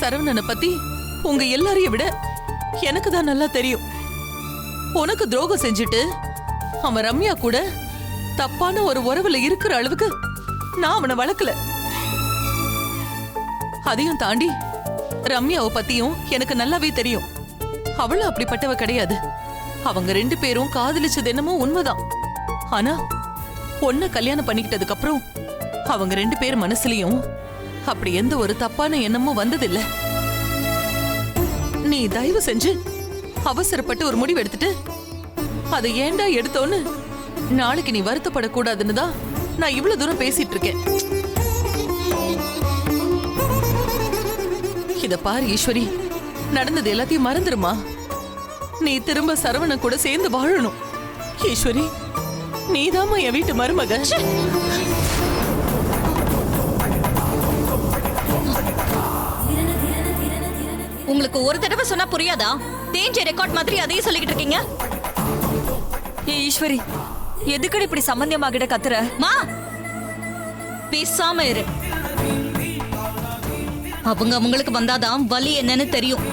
சரவணனை பத்தி உங்க எல்லாரையும் விட எனக்கு தான் நல்லா தெரியும். உனக்கு துரோகம் செஞ்சுட்டு அவன் ரம்யா கூட தப்பான ஒரு உறவுல இருக்கிற அளவுக்கு நான் அவனை வளர்க்கல. அதையும் தாண்டி ரம்யாவை பத்தியும் எனக்கு நல்லாவே தெரியும். அவளும் அப்படிப்பட்டவ கிடையாது. அவங்க 2 பேரும் காதலிச்சது என்னமோ உண்மைதான். ஆனா பொண்ண கல்யாணம் பண்ணிக்கிட்டதுக்கு அப்புறம் அவங்க 2 பேர் மனசுலயும் அப்படி எந்த ஒரு தப்பான எண்ணமும் வந்ததில்ல. நீ தயவு செஞ்சு அவசரப்பட்டு ஒரு முடிவு எடுத்துட்டு அதை ஏண்டா எடுத்தோன்னு நாளைக்கு நீ வருத்தப்படக்கூடாதுன்னு தான் நான் இவ்வளவு தூரம் பேசிட்டு இருக்கேன். இத பாரு ஈஸ்வரி, நடந்தது எல்லாத்தையும் மறந்துருமா. நீ திரும்ப சரவண கூட சேர்ந்து வாழணும். ஈஸ்வரி, நீதாம்மா என் வீட்டு மருமக. உங்களுக்கு ஒரு தடவை சொன்னா புரியாதா? தேஞ்ச ரெக்கார்ட் மாதிரி அதையும் சொல்லிக்கிட்டு இருக்கீங்க. ஈஸ்வரி, எதுக்கடி இப்படி சம்பந்தமாகிட கத்துற? மா, பேசாம இரு. அவங்களுக்கு வந்தாதான் வலி என்னன்னு தெரியும்.